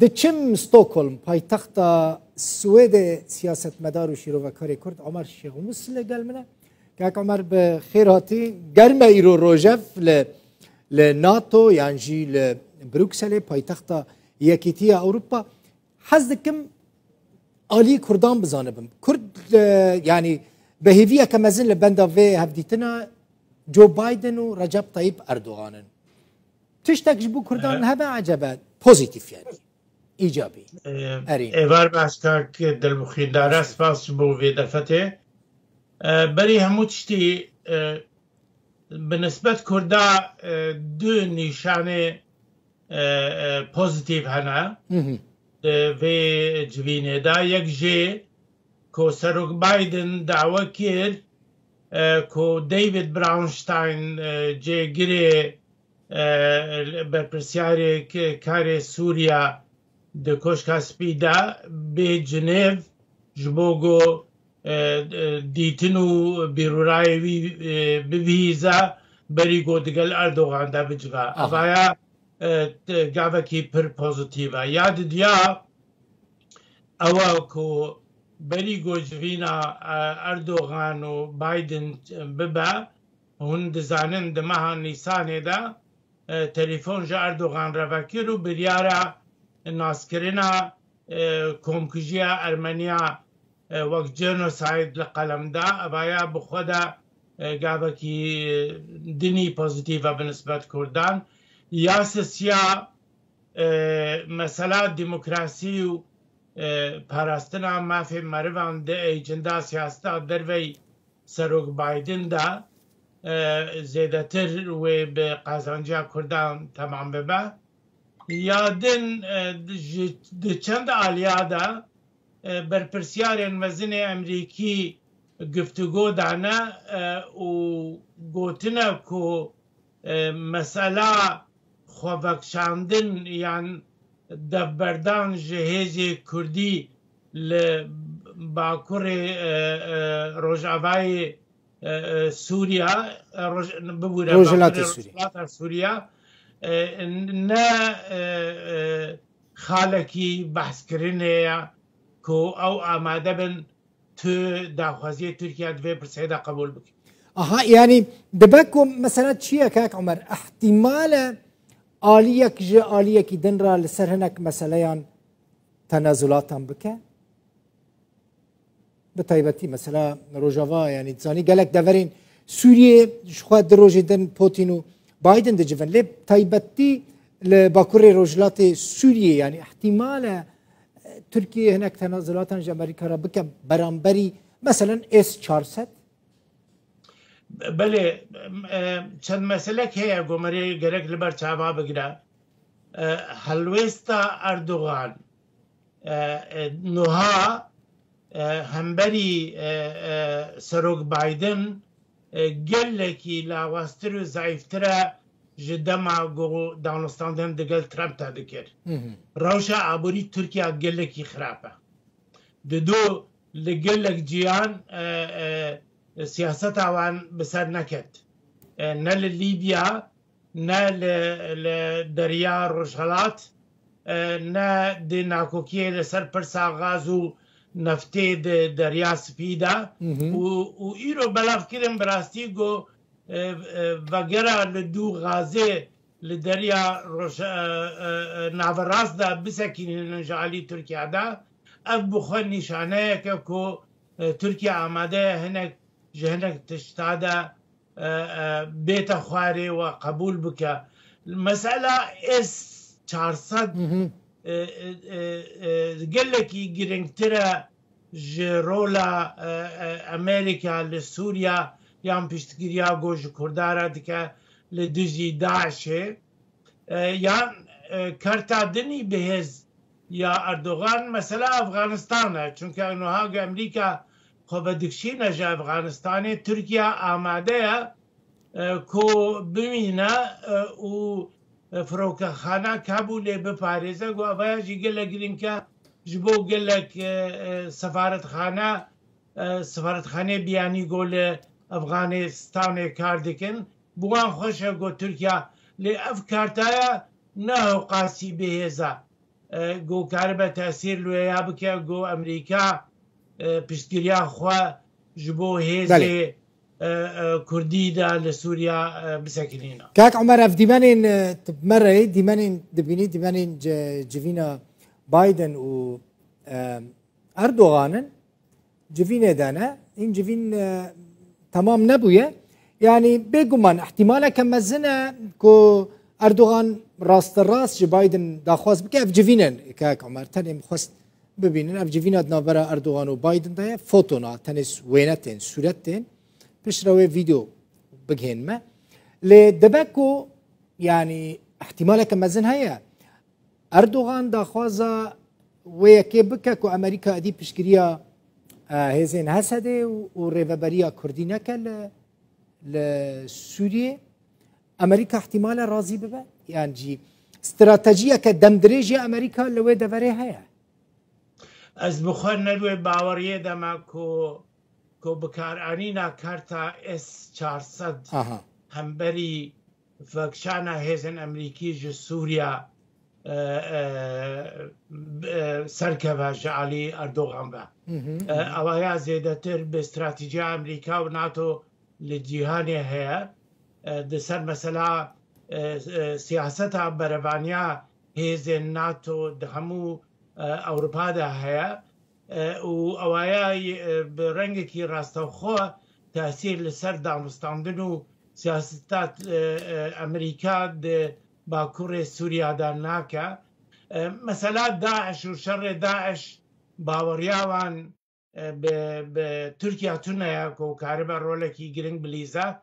دچم ستوکهلم پایتخت سوئد سیاستمدار و شیروکاری کرد عمر شیخ مسل قال منه که عمر به خیراتی گرم ایرو روجف ل ناتو يعني جي لبروكسل پایتخت یکیتی اوروبا حزدكم آلی کردان بزانبم کرد يعني بهيفيا كمازن لبندا في هفديتنا جو بايدن و رجب طيب اردوغان تشتاق جبو كردان هبه عجبات بوزيتيف يعني ايجابي ايوار باسكاك دلمخين دارا سپاس بو في دفته بري همو تشتي بالنسبة كردا دو نشانه بوزيتيف هنا في جوينه دا يك جي كو سروك بايدن دعوة كير كو ديفيد براونشتاين جي جري برپرسیاری کار سوریا دکوشکا سپیدا به جنیو جبوگو دیتنو بیرورای بویزا بریگو دگل اردوغان دا بجگا اویا گاوه کی پر پوزیتیوه یاد دیا اوا کو بریگو جوینا اردوغان و بایدن ببا هون دزانن دمها نیسانه دا تلفون جا اردوغان روکیر و بریارا ناسکرنا کمکجیا ارمنیا وقت جنوساید لقلم دا ابایا بخودا گابا کی دنی پوزیتیوه بنسبت کردان یاسسیا مثلا دموکراسی و پاراستنا مافی مروان ده ایجندا سیاستا دروی سروک بایدن دا زیادتر و به قازانجا کردان تمام ببه یادن چند آلیادا برپرسیارین وزن امریکی گفتگو دانه و گوتنه که مسئله خوابکشاندن یعنی دبردان جهیز کردی لباکور روجاوای سوريا روجلات سوريا نه خالكي بحث كرينيا كو او آماده بن تو داخوازي تركيا دوي برسيدا قبول بك اها يعني دبكم مثلا تشيا كاك عمر احتمال آليك جي آليك دنرا لسرهنك مثلا تنازلات بك بتایبەتی مثلا روجاوا يعني تزاني قالك دافرين سوريا شخوات دروجي دن بوتين و بايدن دجفن لب تایبەتی لباكوري روجلات سوريا يعني احتمال تركيا هناك تنازلات عن امريكا را بك برانبري مثلا اس 400 بله چند مسئله که گمری گرک لبر چاوا بگیره هلوستا اردوغان نوها همبری سروک بایدن گلکی لاواستر و ضعیفتره جدما گو دانستاندن دگل ترامپ تا دکر روشا عبوری ترکیه گلکی خرابه دو لگلک جیان سیاست آوان بسر نکد نه لیبیا نه دریا روشالات نه دی ناکوکیه لسر پرسا غازو نفته دریا سپیدا و ایرو بلاف کرم براستی گو وگره لدو غازه لدریا ناوراز دا بسکین نجالی ترکیه دا اف بخوان نشانه که کو ترکیه آماده هنک جهنک تشتاده بیت خواره و قبول بکه مسئله اس 400 گلکی گرنگتره جرولا امریکا لسوریا یان پشتگیریا گوش کردارا دیگه لدوزی داعشه یان کرتا دنی بهز یا اردوغان مثلا افغانستانه چونکه انوها امریکا خب دکشینه جا افغانستانه ترکیه آماده کو بمینه و فروکه خانه کابوله بپارێزە گو ئەڤایەژی گەلە گرنگکە ji bo gelek sefaretxanê biyanî گۆ li Efxanistanê kar dikin bi wan xweş e got Tirkiye lê ev kartaya ne Qasî bêhêza گۆ کار بە تاسیر لێیا بکە گۆ ئەمریکا پشتگیریا خوا ji bo hêzê Kurdî da li Sûriya bisekirîna. Kak Emer ev dîmenên merê dîmenên dibînî dîmenên civîna Biden û Erdoğan'ın civînê de ne hîn civîn tamam nebûye yani bêguman ihtimaleke mezin e ku Erdoğan rasterast ji Biden daxwaz bike ev civînên Kak Emer tenê xwest bibînin ev civîna di navbera Erdoğan û Biden de ye fotona tenê wênetên sûretên piştre wê vîdeo bigihên me lê dibe ku yani ihtimaleke mezin heye Erdoğan daxwaza wê yekê bike ku Amerîka edî piştgiriya hêzên Hesedê û rêveberiya Kurdî neke li Sûriyê Amerîka ihtimala razî bibe yani cî stratejiyeke demdirêj ya Amerîka li wê deverê heye. Ez bi xwe nelwê baweriyê dema ku bikarîna karta S-400 hemberî vekşana hêzên Emerîkî ji Sûriya serkeve ji alî Erdoğan be. Ewaya zêdetir bi stratejiya Emerîka û NATO li cîhanê heye di ser mesela siyaseta berevaniya hêzên NATO di hemû Ewropa de heye û ewaya bi rengekî rastexwe tesîr li ser damistandin û siyaseta Emerîka di bakurê Sûriya de nake. Mesela Daeş û şerê Daeş baweriya wan bi Tirkiya tuneye ku karibe rolekî giring bilîze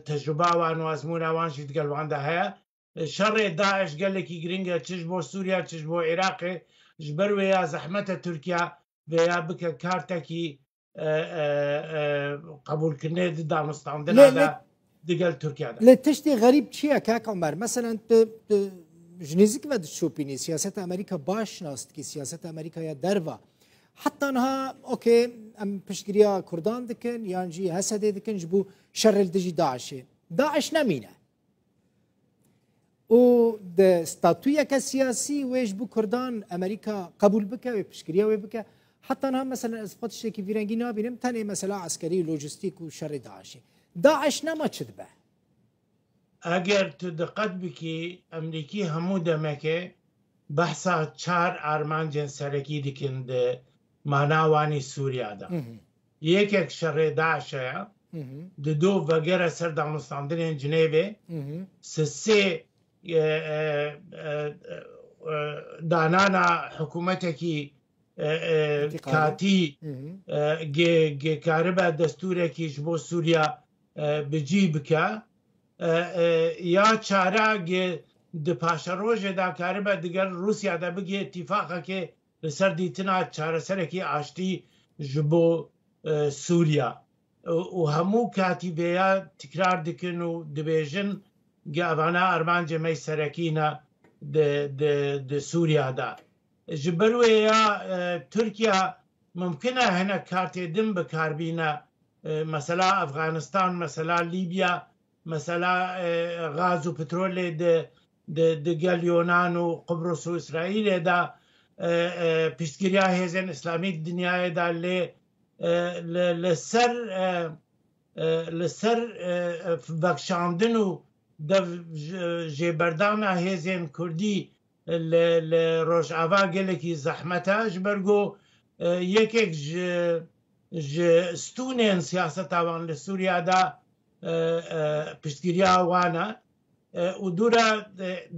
tecrüba wan û ezmûna wan jî digel wan de heye. Şerê Daeş gelekî giring e çi ji bo Sûriya çi ji bo Iraqê ji ber wê ya zehmeta Tirkiya veya bike kartekî qebûlkirinê di damistandina de digel Tirkiyeyê de. Lê tiştê xerîb çi ye Kak Emer? Mesela ji nêzik ve dişopînî siyaseta Amerîka baş nastikî siyaseta Amerîkaya derva heta niha okê em piştgiriya Kurdan dikin yan jî Hesedê dikin ji bo şerê dijî Daişê. Daeş nemîne. û di statûyeke siyasî wê ji bo Kurdan Amerîka qebûl bike wê piştgiriya wê bike heta niha mesela ez xwe tiştekî vî rengî nabînim tenê mesela eskerî lojîstîk û şerê Daişê. Daeş nema çi dibe? Eger tu diqet bikî Emerîkî hemû demekê behsa 4 armancên serekî dikin di mana wanî Sûriya de. Yekek şerê Daişê ye di du vegere ser damistandinên Cinêvê sê danana hikûmetekî katî gêkaribe destûrekî ji bo Sûriya bicî bike ya çare di paşerojê de karibe digel Rûsya de bigê îtîfaqekê li ser dîtina çareserekî aştî ji bo Sûriya û hemû katî vêya tikrar dikin û dibêjin evana armancê me serekî ne di Sûriya de. Ji ber wê ya Tirkiya mumkin e hinek kartê din bikarbîne mesela Efganistan mesela Libya mesela gaz û petrolê di gel Yunan û Qibros û İsraîlê de piştgiriya hêzên İslamî dinyayê de li ser vekşandin û jêberdana hêzên Kurdî li Rojava gelekî zehmet e ji ber got yekek ji stûnên siyaseta wan li Sûriya de piştgiriya wan e û dûra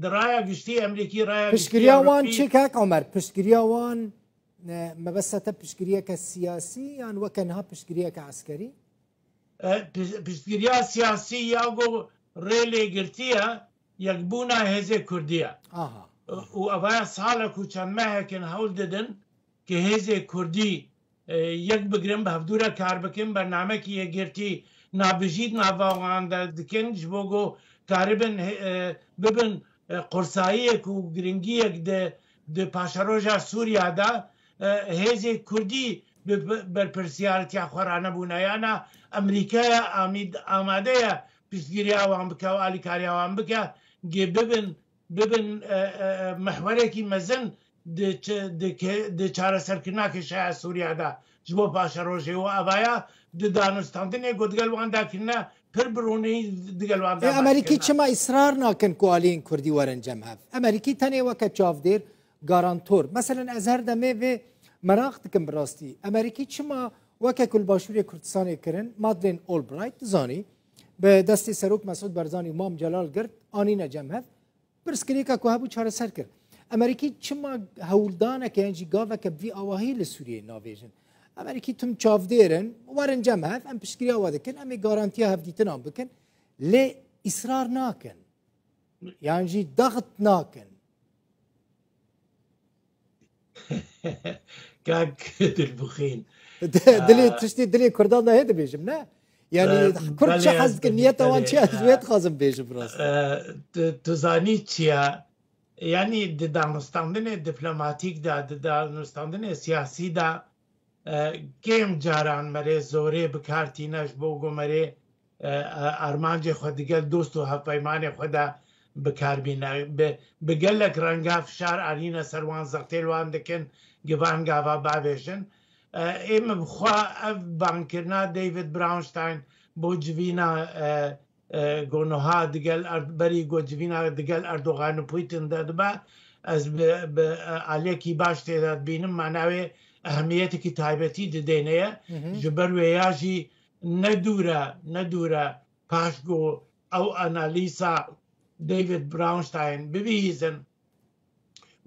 di raya giştî Emerîkî raya piştgiriya wan çi Kak Emer? Piştgiriya wan mebesete piştgiriyeke siyasî yan weke niha piştgiriyeke eskerî? Piştgiriya siyasî ya got rêlêgirtiya yekbûna hêzê Kurdî ye. û evaya salek û çend mehekin hewl didin ki hêzê Kurdî yek bigirin bi hevdûre kar bikin bernamekî yekgirtî nabijîd nava wan de dikin ji bo got karibin bibin qursayiyek û giringiyek di paşeroja Sûriya de hêzê Kurdî bi berpirsiyaretiya xwe re nebûne yana Emerîkaya amade ye piştgiriya wan bike û alîkariya wan bike gê bibin mihwerekî mezin di çareserkirina kêşeya Sûriya da ji bo paşa rojê û avaya di danûstandinê got digel wan dakirine pir bi rûniyî digel wan da Amerîkî çima ısrar nakin ku aliyên Kurdî werin cem hev. Amerîkî tenê weke çavdêr garantor. Mesela ez her demê vê merak dikim bi rastî. Amerîkî çima weke ku li Başûrê Kurdistanê kirin Madeleine Albright dizanî bi destê Serok Mesud Barzanî Mam Celal girt anîne cem hev. Pirsgirêka ku hebû çareser kir. Amerîkî çima hewldaneke yan jî gaveke bi vî awahî li Sûriyê navêjin. Amerîkî tüm çavdêrin werin cem hev em piştgiriya we dikin em ê garantiya hevdîtinan bikin lê ısrar nakin. Yani jî daxit nakin. Kak dilbixîn. Dilê tiştî dilê Kurdan da hê dibêjim ne? Yani Kurd çi hez dikin niyeta wan çi ez wê dixwazim bêjim rast. Tu zanî çi ye? Yani di danûstandinê diplomatîk da, di danûstandinê siyasî da kêm caran merê zorê bikartîne ji bo ku merê armancê xwe digel dost û hevpeymanê xwe da bikarbîne. Bi gelek renga fişar anîne ser wan zextêl wan dikin givan gava bavêjin. Êm bixwe ev bankirina David Brownstein bo civîna gonha digel berî got civîna digel Erdogan û Putin de dibe ez bi aliyekî baş tê de dibînim manavê ehemiyeteke taybetî didêne ye ji ber wê ya jî nedûre paş got ew analîsa David Brownstein bibihîzin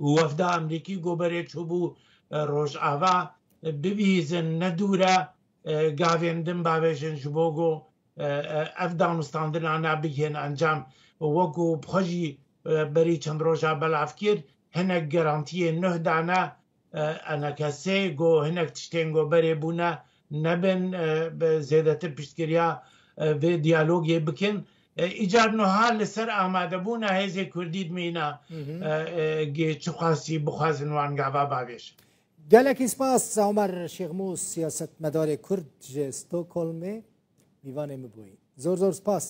û wefda Amerîkî goberê çûbû Rojava bibihîzin nedûre gavên din bavêjin ji bo ku ev danûstandina bigihên encam wekû xwe jî berî çend roja belav kir hinek garantiyên nûh dane eneke sê got hinek tiştên goberê bûne nebin bi zêdetir piştgiriya vê diyalogê bikin. İcar niha li ser amadebûna Hêzê Kurdî dimîne gê çi xwastî bixwazin wan gava bavêjin. Gelekî spas Ömer Şêxmûz siyasetmedarê Kurd ji Stockholmê mîvanê min bûyî. Zor spas.